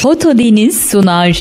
Foto Deniz sunar.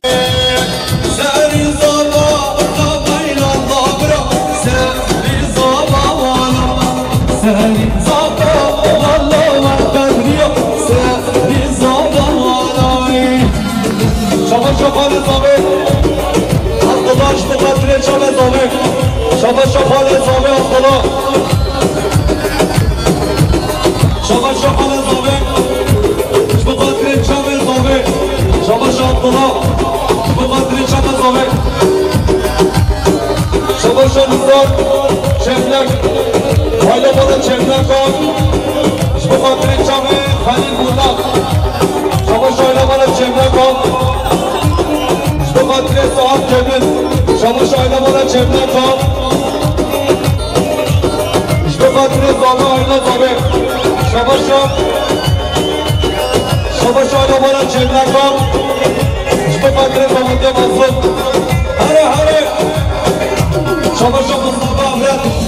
Çemlak, Haylamanın Çemlak var. Bu kadri çamı Halil Budak. Çamaş Haylamanın Çemlak var. Bu kadri Saat Cemil. Çamaş Haylamanın Çemlak var. Bu kadri Zami Ayla Zami. Çamaş Haylamanın Çemlak var. Bu kadri Zaman'da Mazlum. Hare hare. Çamaş Mustafa Ahmet.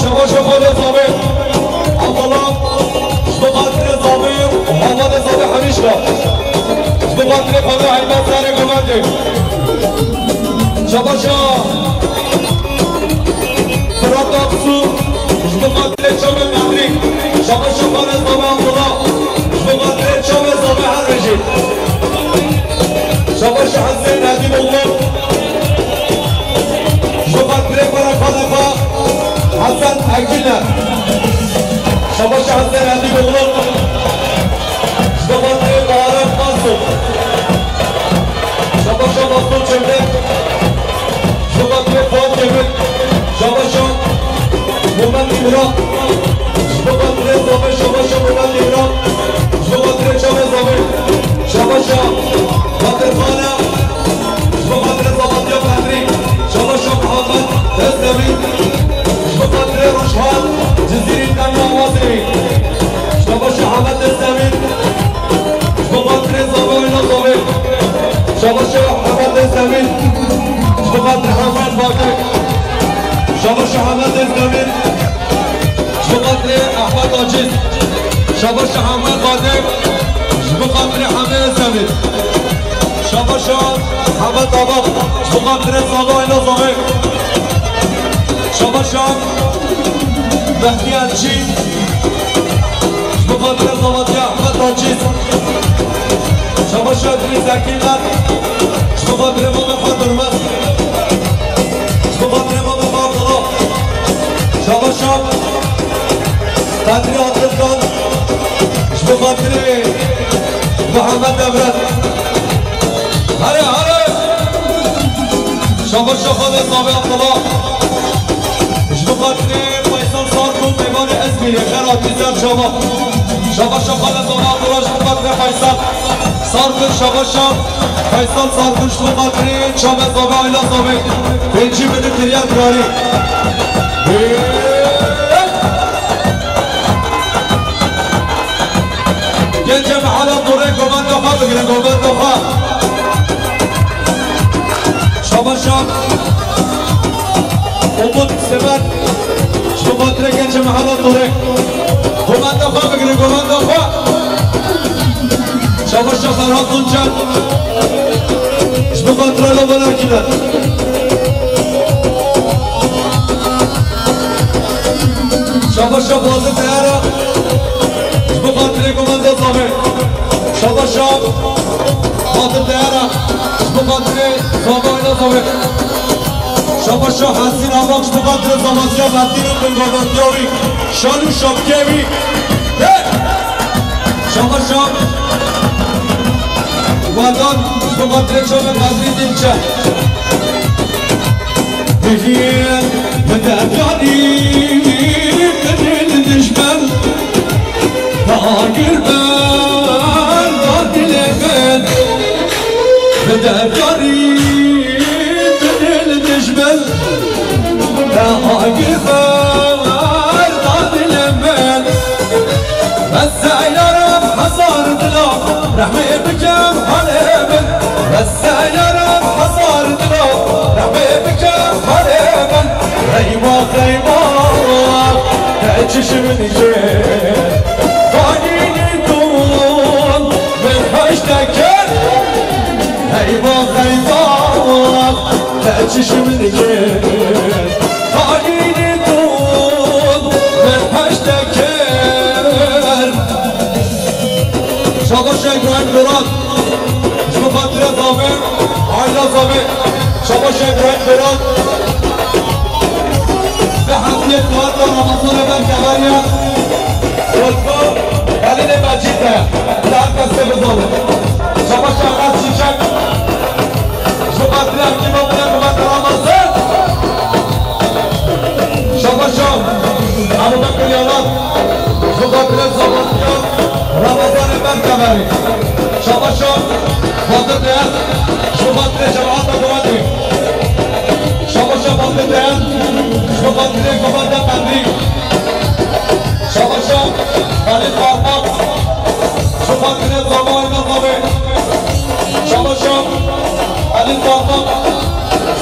شما شمال زامه الله شمال زامه محمد زامه حریشلا شمال پناه حیمت سر گمنده شما فرات آبسو شمال شمال ممری شما شمال زامه الله شمال شمال زامه حرجی شما حسین ندیم الله شمال برای خلفا Hasan Ergünler Şabaşı Hasan Ergünler Şabaşı Bağıran Mansur Şabaşı Mansur Cemre Şabaşı Fuat Cemre Şabaşı Muhammed İmran Şabaşı Zame Şabaşı Muhammed İmran Şabaşı Çame Zame Şabaşı Kadir Khana Şabaşı Zamantiya Fahri Şabaşı Muhammed Tezdemi بقدر رشحان جزيرة النوازي شبش حمد الزمين بقدر زباين الضوي شبش حمد الزمين بقدر حمد باقي شبش حمد الزمين بقدر أحمد عجيز شبش حمد قادم بقدر حمد الزمين شبش حمد طبق بقدر زباين الضوي شباشان بحكيانشي بقدر الضواتي أحمد راجيز شباشان ريزاكينات بقدر إمام حضرمت بقدر إمام عبدالله شباشان قدر عبدالله بقدر محمد أبرد هلا هلا شباشان خالد صابي عبدالله بقدر فيصل صاركم بيبان اسمي خيرات بزيار شباب شباشا خالد زمان براش بقدر فيصل صاركم شباشا فيصل صاركم بقدر شباب زمان عيلا زمان بيجي من الدنيا كراري جنجة محالة دوري قمان دخا بقرن قمان دخا شباشا Umut sever şu batre gençe mahalle dure Kuman defa bugün kuman defa Şabaşa Ferhat Tunçan şu batrayla bırakırlar Şabaşa Bazı Teyara şu batre kuman defa Şabaşa Bazı Teyara şu batre zamanla zamanla شباشا حسین آباکش بقدر زمانیا مدین بنگاردیاری شانو شابکیوی شباشا ودان بقدر چوب قدری دیمچه بگیر بدرگانی بدل دشمن تاگر بر دادل من بدرگانی تاگر بر دادل من بس ایارم حصار دلا رحمه بکم حاله من بس ایارم حصار دلا رحمه بکم حاله من ریما ریما چشم نیشه بانینی دون به چشم دیگه آینی دون من پشتکر شما شکران براد شما خاطر زامه آیلا زامه شما شکران براد به حمدیت دوات و رمضان من کبریا رزقا قلیل مجید ده در دسته بزاده شما شکران چیچک شما خاطر همکی بابونه کمت رمضان شما شام ابو بکر یالات شما خاطر زامانیا رمضان من کبری شما شام خاطر ده شما خاطر جماعت دوادی شما شام خاطر ده شما خاطر کمت قدری شما شام قلیل فرمان شما خاطر زمان نظامه شما شام قلیل فرمان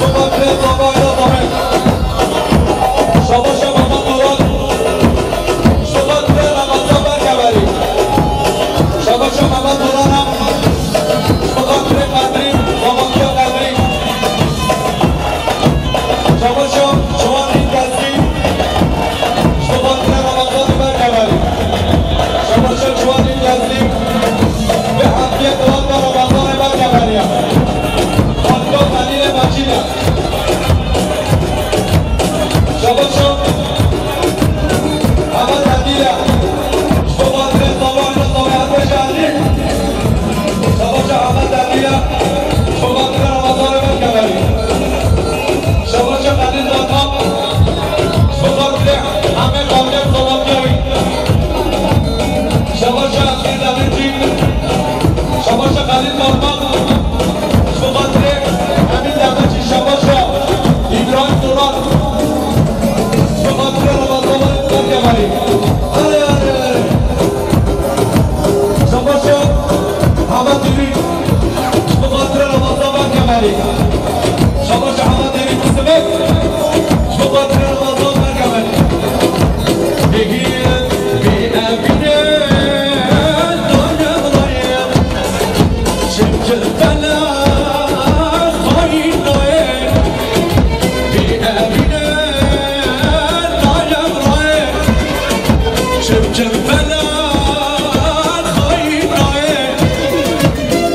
شما خاطر زمان نظامه شما شام اما دوران شما خاطر رمضان من کبری شما شام اما دورانم شما خاطر قدری زمانیا قدری شما شام جوانی دستی شما خاطر رمضان من کبری شما شام جوانی دستی به حمدیت دوات رمضان من کبری خانگاه قلیل مجیدم شما شام اما تدیلم شما خاطر زمان نظام حد شهری شما شام اما تدیلم شما خاطر رمضان من کبری شما شام قلیل دادم شما خاطر همه قابل زمانیایی شما شام امیر دمیرچی شما شام قلیل دادم شما خاطر امیر دمیرچی شما شام ایبراهیم دوران شما خاطر رمضان من کبری شما شام احمد دیوی شما خاطر رمضان من کبری شما شام احمد دیوی مسلم شما خاطر رمضان من کبری بگیر بی امینه دارم رایم چمکل بلا خواهی نایم بی امینه دارم رایم چمکل بلا خواهی نایم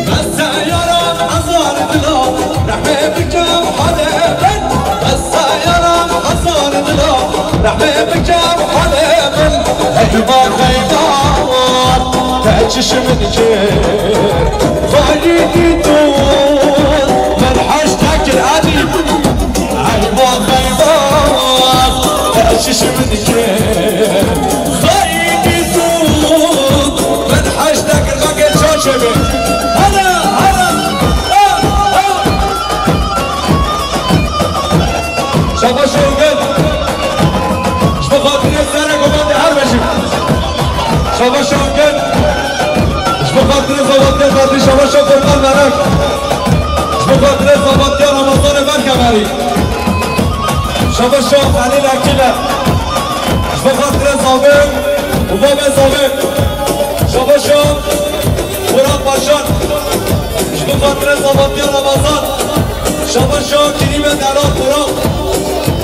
بس یارم هزار دلا رحمه بکم حاله من بس یارم هزار دلا رحمه بکم حاله من ایوان خیبان تا چشم دیگه خالیدی دون من حشتکر علی ایوان خیبان تا چشم دیگه خالیدی دون من حشتکر غاقل چاشمه هلا هلا شما شوگل شما خاطر سر گمان هر بشیم شما شوگل شما خاطر زبانتی خاطر شما شو فرمان مرک شما خاطر زبانتی رمضان من کبری شما شو خلیل اکیله شما خاطر زابق و باب زابق شما شو مراد باشان شما خاطر زبانتی رمضان شما شو کریم درات مراد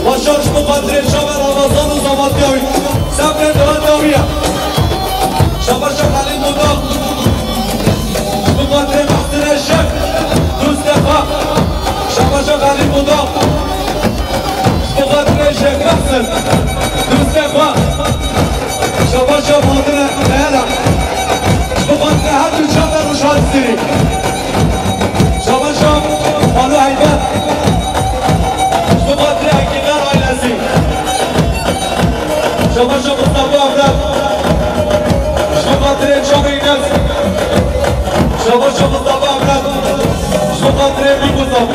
باشان شما خاطر شما رمضان و زبانتی هایی صبر دوان داویه شما شو خلیل مدام شما خاطر محسن الشک دوست دفاع شما شو خلیل مدام شما خاطر الشک محسن دوست دفاع شما شو خاطر لیلا شما خاطر هر دو چند روشان سیری شما شو خانو حیبت شما خاطر اکیلر آیلسی شما شو مصطفی عبدت شما خاطر جامعی نفس شما شو مصطفی عبدت شما خاطر بیگوزم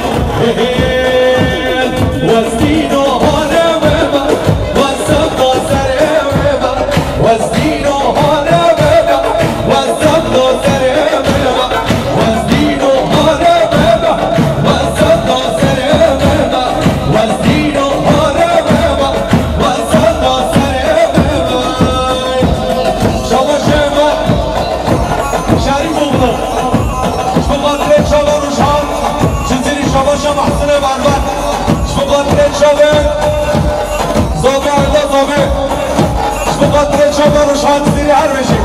وزدین و حاله ویبا وزم نازره ویبا وزدین و حاله ویبا وزم نازره ویبا وزدین و حاله ویبا وزم نازره ویبا وزدین و حاله ویبا وزم نازره ویبا شما شما شریف بودم شما خاطر شما روشان چیزی شما محسن بربر خاطر شبه زابه علا زابه شبه خاطر شبه روشان زیری هر بشی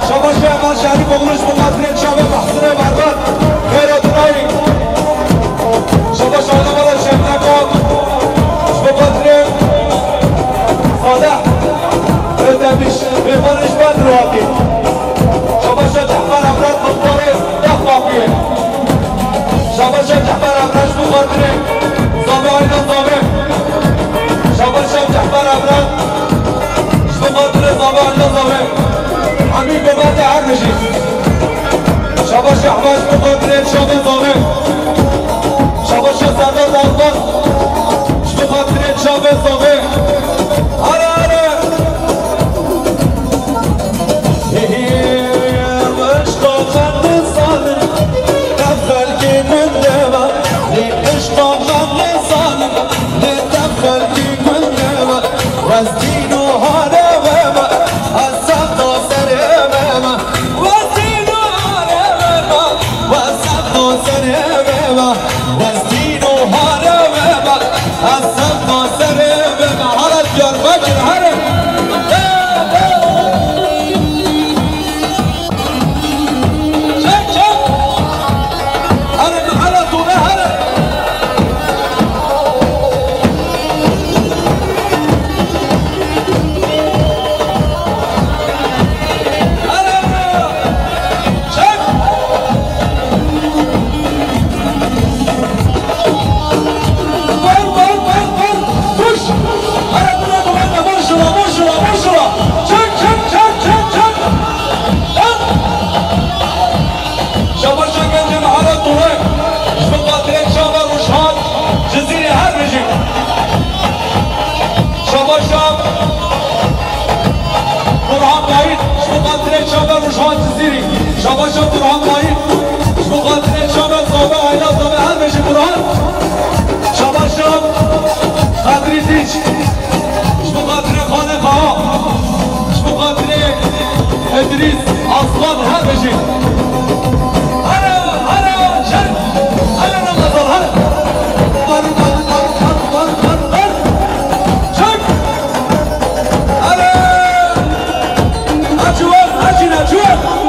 شبه شهمان شهری بغلوش به خاطر شبه محصول برباد خیرات رایی شبه شهانه بالا شهر نکن شبه خاطر صالح ردمیش بیمانش بند رو آقی شبه شهر جحفر امراد مختاره دفاقیه شبه شهر جحفر امرش به خاطر زابه آینا زابه شبه شهر جحفر امراد به خاطر زابه آینا زابه همین به بعد هر بشید شبه شهباش به خاطر شبه زابه شبه شه سردار داربان به خاطر شبه زابه هره هره عشقا من ظالم دخل کی من دما عشقا من ظالم دخل کی من دما از دین و حاله ما از سخت و سر ما از دین و حاله ما از سخت و سر ما از دین و حاله ما از سخت و سر ما حالا جان بکر هره شباشا برهان باید مقاتل شبه زابه آینا زابه هر بشه برهان شباشا قدری دیج مقاتل خانه خواه مقاتل ادریس اصلان هر بشه هره هره شد هره رمضان هره هره شد هره اجوال اجین اجوال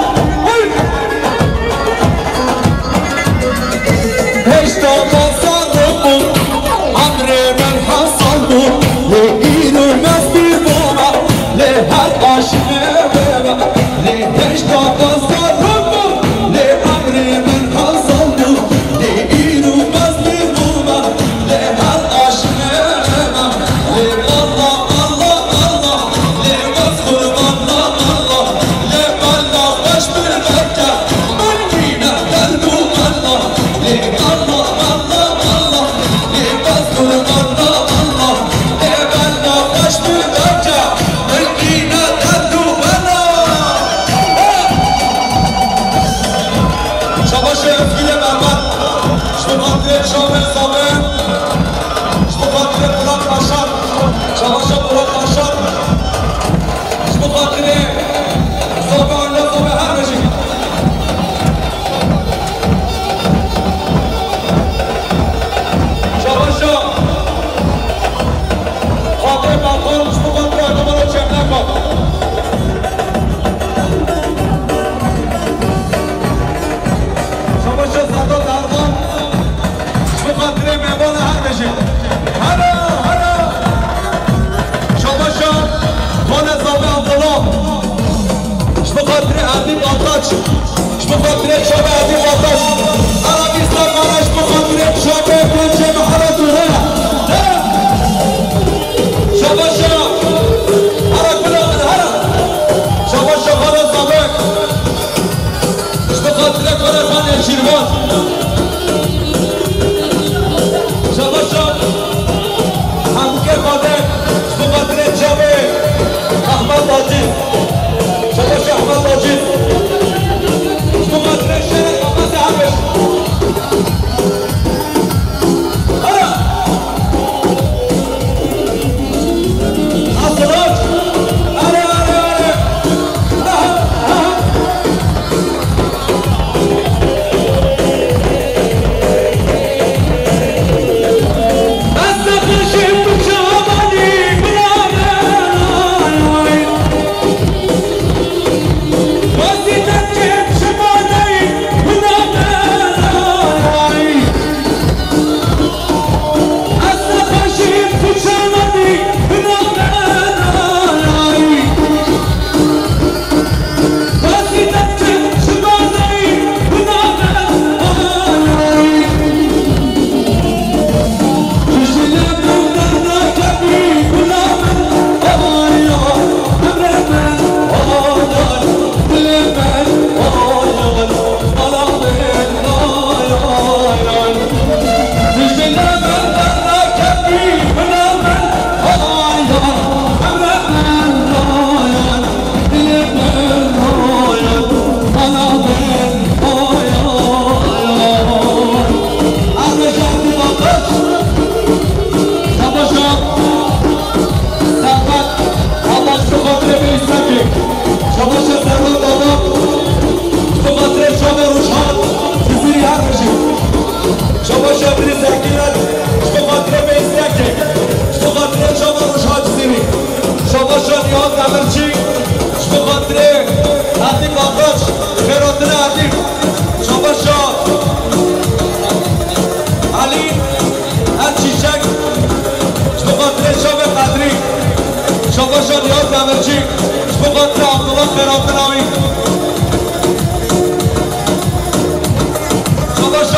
بابا تو خاطر شما روشان چیزی هر بشید شما شبری زنگیرد تو خاطر بیزیکه تو خاطر شما روشان چیزی شما شانیان نمرچی تو خاطر عدیم آقاش خیراتر عدیم شما شان علی هر چیچک تو خاطر شما قدری شما شانیان نمرچی تو خاطر عبدالله خیراتر آمین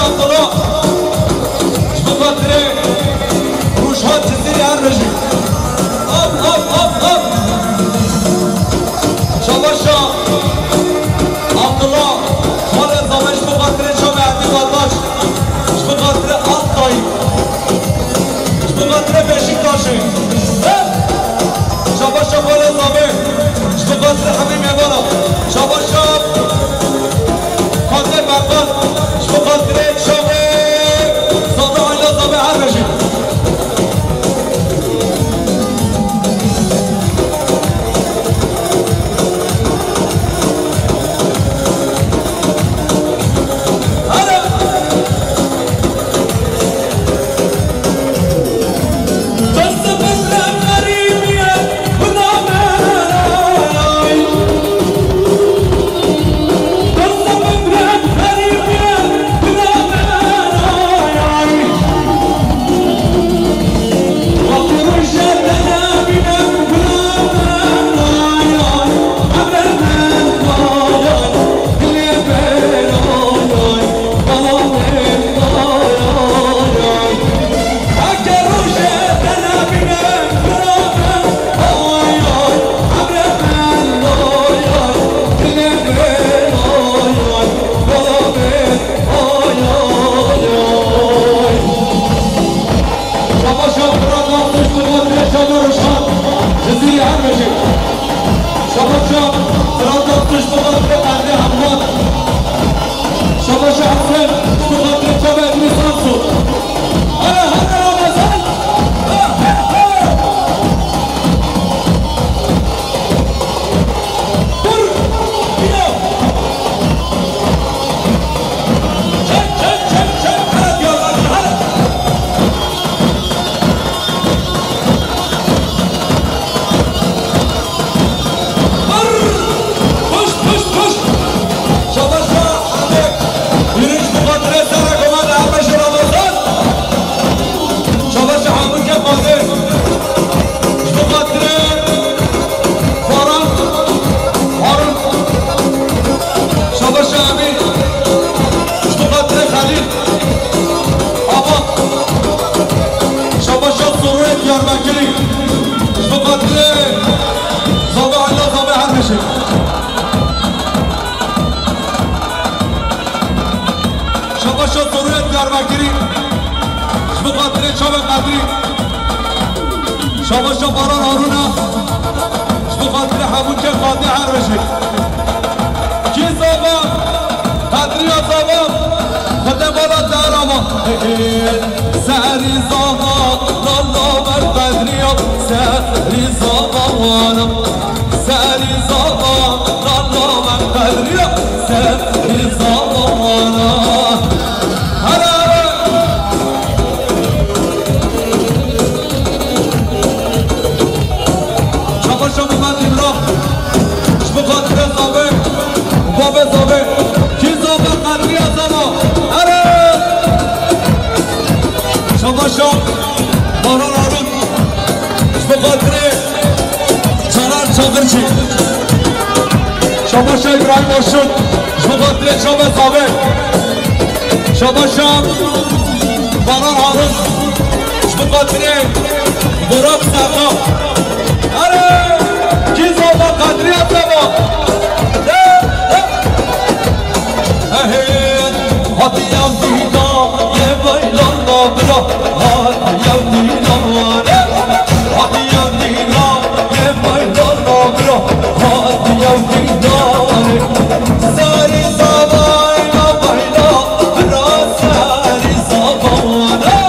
عبدالله بخاطر روشها چیزی هر رژیم آب شباشا عبدالله مال ازامش بخاطر شام عدی قداش بخاطر آتایی بخاطر بشیکتاشه شباشا مال ازامه بخاطر همین میوانا شباشا خاطر بقال بخاطر شما زاده آیلا زاده هر بشید شباشا باران آرونا بخاطر همون که خاطر هر بشه کی زبان قدری ها زبان خود بالا در آما سری زبان لالا بر قدری ها سری زبان سری زبان لالا بر قدری ها سری زبان شباشا باران آرون بخاطر چنار چادرچی شباشا ابراهیم آشون بخاطر شام زابه شباشا باران آرون بخاطر براق سقا اره کی زابا قدری اتبا هاتیم دینا یه بایلان نابرا هاتیم دینا هاتیم دینا یه بایلان نابرا هاتیم دینا سری زبای نبایلا برا سری زبانا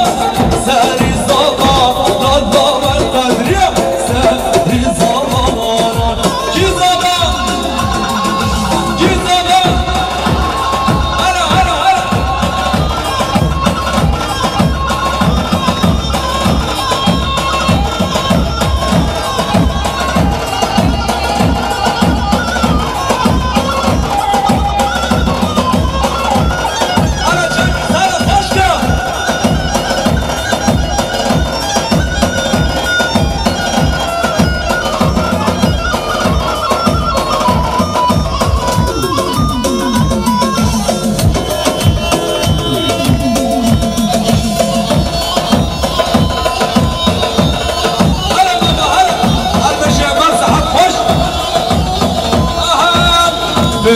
سری زبانا دامن قدریا سری زبانا کی زبان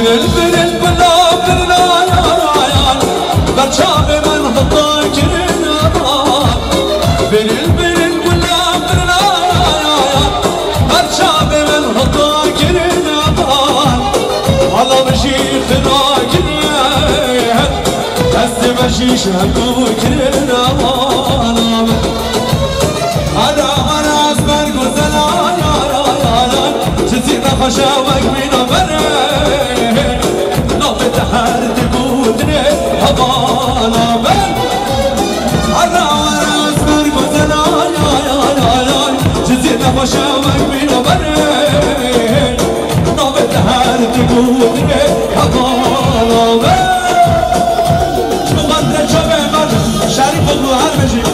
Bilil bilil bilal bilal Berçabe men hatta girin aman Bilil bilil bilal bilal Berçabe men hatta girin aman Hala beşi khira girin Desti beşi şehdu girin aman Hala hala azmer güzel ayar Çizgi nefeşe vekmina bere Nafet her dikudne havana ben Hala hala azmer güzel ayar Çizgi nefeşe vekmina bere Nafet her dikudne havana ben Şu kadre çöbe ben şerif oldu her mecik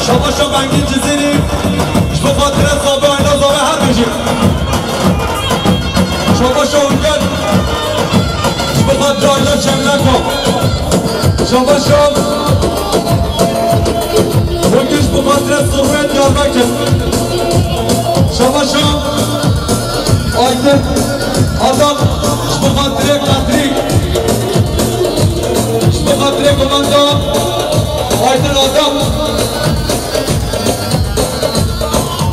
Şabaşa bengin cizini İşte fatire sabı ayna zabe her mecim Şabaşa ülken İşte fatire ayna çemleko Şabaşa Bugün işte fatire sırriyet Diyarbakır Şabaşa Aydın Adam İşte fatire kadri İşte fatire komanda Aydın adam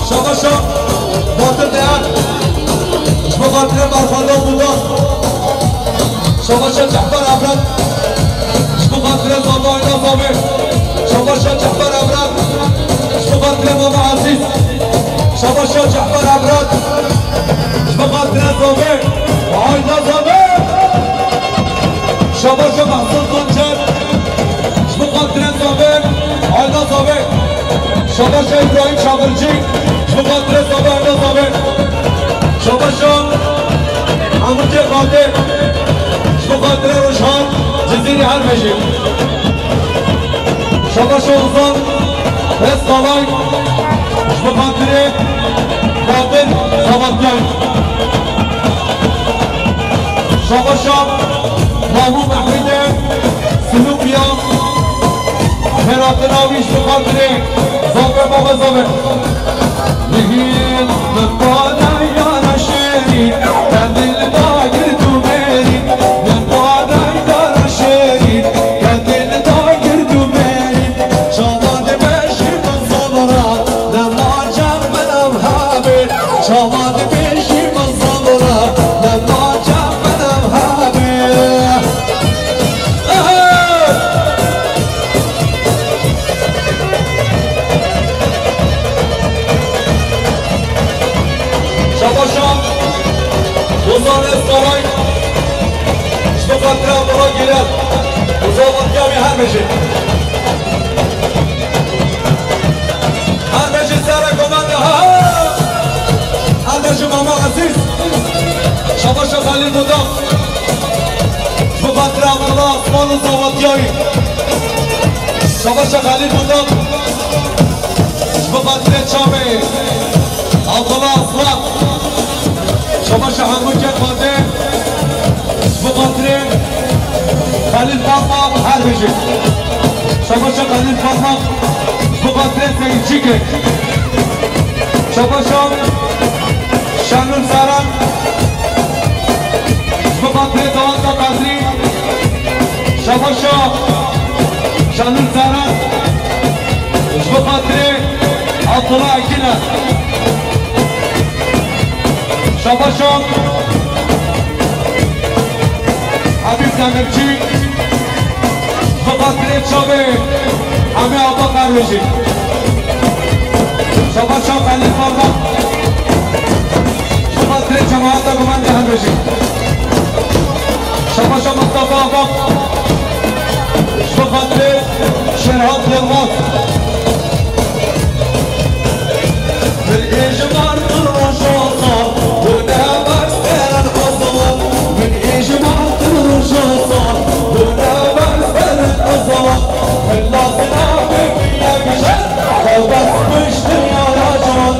Şabaşa Batır değer İşte fatire marfanda buda Şabaşa Cahbar Avrat İşte fatire Zaba Ayna Zabi Şabaşa Cahbar Avrat İşte fatire Baba Aziz Şabaşa Cahbar Avrat İşte fatire Zabi Ayna Zabi Şabaşa Mahsun Zoncer İşte fatire Zabi Ayna Zabi Şabaşa İbrahim Çağırcı İşte fatire Zabi Ayna Zabi Şabaşa Amurce Kadir İşte fatire Ruşhan Ciziri Hermeşi Şabaşa Uzan Res Kalay İşte fatire Kadir Sabatyan Şabaşa Mahmud Ahmede Sülükya Ferhat-ı Navi İşte fatire Zafer Baba Zafer Nihin Mekbada Yana Şerin Kendil Dagir Tümeri Mekbada Yana Şerin Kendil Dagir Tümeri Şavad Beşir Mazabara Lemma Cemmenem Habir Şavad Beşir Mazabara Lemma Cemmenem Habir Şabaşa Uzan Eskaray İşte fatire Abdullah Giler Uzavat Yami Hermeşi Hermeşi Sara Komanda Hermeşi Mama Aziz Şabaşa Halil Budam İşte fatire Abdullah Osman Uzavat Yami Şabaşa Halil Budam بخاطر چامه عبدالله اصلان شما شهنگو که خواده بخاطر خلیل فاطمه هر بشه شما خلیل فاطمه بخاطر سیچیکه شما شانون ساران بخاطر دوانتا قدری شما شانون ساران بخاطر عبدالله اکیلا شما حبیب دمرچی بخاطر چابه همه آبا قروشی شما خلیل فاطمه بخاطر جماعت گمانده هم بشی شما مصطفی آبا بخاطر شرحات لغمات من اجمار الرشاطة هنا مرسل الأصوات من اجمار الرشاطة هنا مرسل الأصوات اللازنا ببيا بجد فبس بشتم يا رجال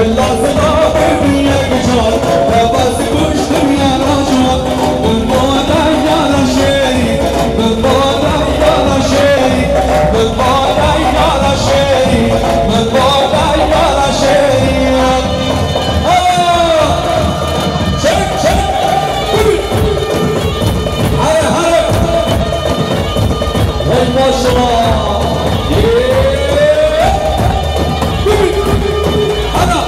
اللازنا ببيا بجد فبس بشتم يا رجال من مولا يا رشيد من مولا يا رشيد من مولا يا رشيد من مولا يا رشيد ما شاء الله هلا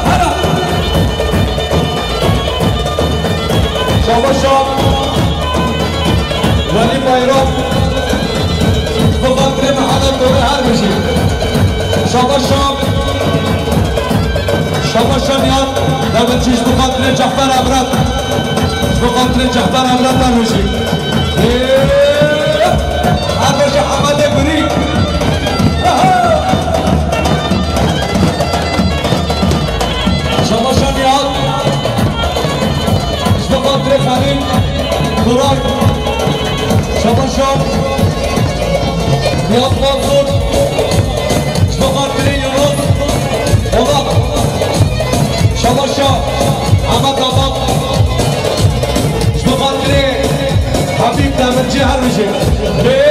شما ولی بایرام بخاطر محل دوره هر بشید شما یاد دمرچیش بخاطر جعفر عبرت بخاطر جعفر عبرت هر بشید هر بشه حمد گری شما یاد بخاطر خلیل دوران شما یاد منصور بخاطر یونس اولا شما احمد آباد بخاطر حبیب دمرچی هر بشه